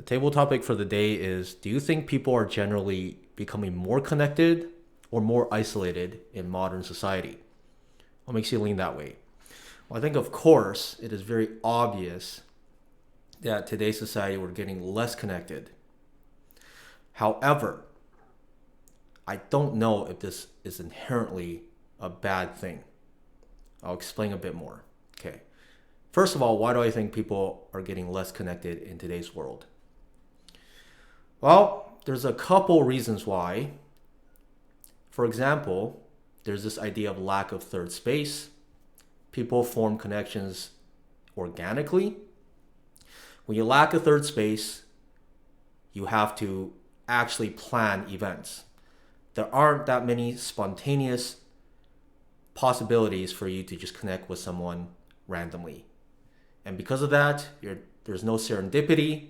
The table topic for the day is, do you think people are generally becoming more connected or more isolated in modern society? What makes you lean that way? Well, I think, of course, it is very obvious that today's society we're getting less connected. However, I don't know if this is inherently a bad thing. I'll explain a bit more. Okay. First of all, why do I think people are getting less connected in today's world? Well, there's a couple reasons why. For example, there's this idea of lack of third space. People form connections organically. When you lack a third space, you have to actually plan events. There aren't that many spontaneous possibilities for you to just connect with someone randomly. And because of that, there's no serendipity.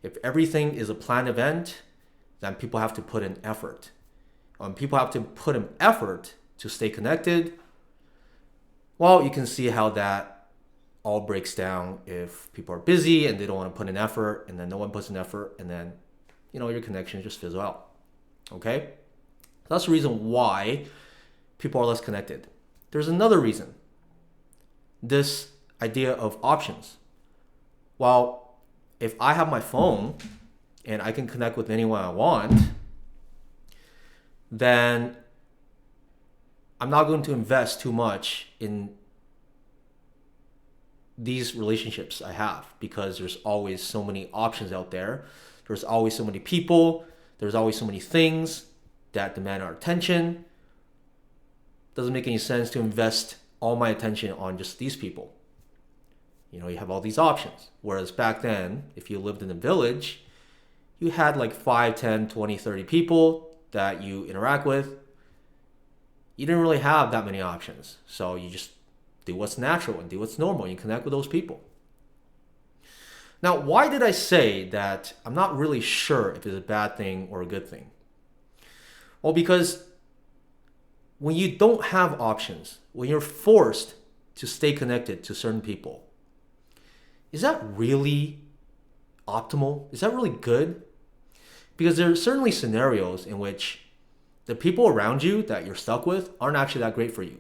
If everything is a planned event, then people have to put in effort. When people have to put in effort to stay connected, well, you can see how that all breaks down if people are busy and they don't want to put in effort, and then no one puts in effort, and then your connection just fizzle out. Okay? That's the reason why people are less connected. There's another reason. This idea of options. Well, if I have my phone and I can connect with anyone I want, then I'm not going to invest too much in these relationships I have, because there's always so many options out there. There's always so many people. There's always so many things that demand our attention. Doesn't make any sense to invest all my attention on just these people. You have all these options. Whereas back then, if you lived in a village, you had like 5, 10, 20, 30 people that you interact with. You didn't really have that many options. So you just do what's natural and do what's normal. You connect with those people. Now, why did I say that I'm not really sure if it's a bad thing or a good thing? Well, because when you don't have options, when you're forced to stay connected to certain people, is that really optimal? Is that really good? Because there are certainly scenarios in which the people around you that you're stuck with aren't actually that great for you.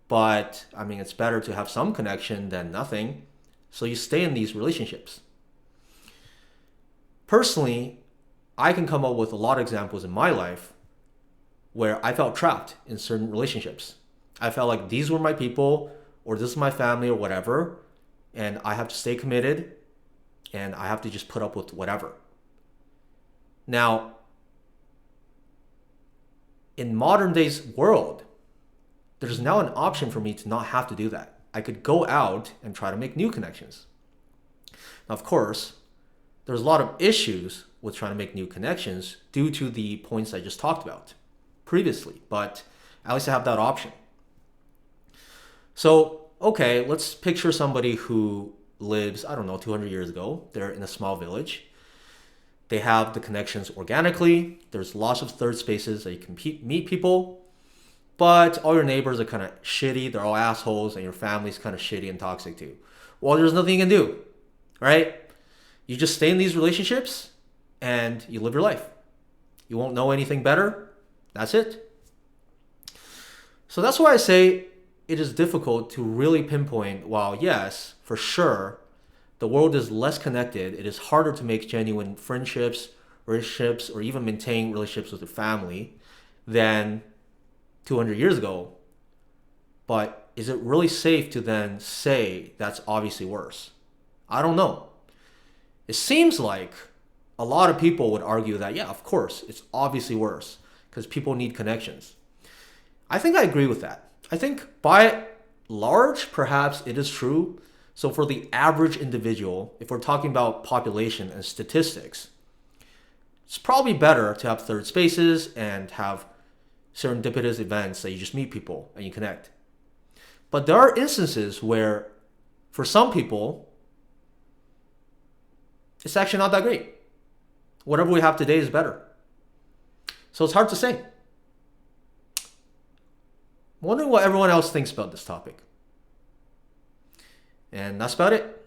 But, it's better to have some connection than nothing. So you stay in these relationships. Personally, I can come up with a lot of examples in my life where I felt trapped in certain relationships. I felt like these were my people, or this is my family, or whatever, and I have to stay committed, and I have to just put up with whatever. Now, in modern day's world, there's now an option for me to not have to do that. I could go out and try to make new connections. Now, of course, there's a lot of issues with trying to make new connections due to the points I just talked about previously, but at least I have that option. So, okay, let's picture somebody who lives, 200 years ago. They're in a small village. They have the connections organically. There's lots of third spaces that you can meet people. But all your neighbors are kind of shitty. They're all assholes, and your family's kind of shitty and toxic too. Well, there's nothing you can do, right? You just stay in these relationships and you live your life. You won't know anything better. That's it. So that's why I say it is difficult to really pinpoint, while yes, for sure, the world is less connected. It is harder to make genuine friendships, relationships, or even maintain relationships with your family than 200 years ago. But is it really safe to then say that's obviously worse? I don't know. It seems like a lot of people would argue that, yeah, of course, it's obviously worse because people need connections. I think I agree with that. I think by large, perhaps it is true. So for the average individual, if we're talking about population and statistics, it's probably better to have third spaces and have serendipitous events that you just meet people and you connect. But there are instances where, for some people, it's actually not that great. Whatever we have today is better. So it's hard to say. I'm wondering what everyone else thinks about this topic. And that's about it.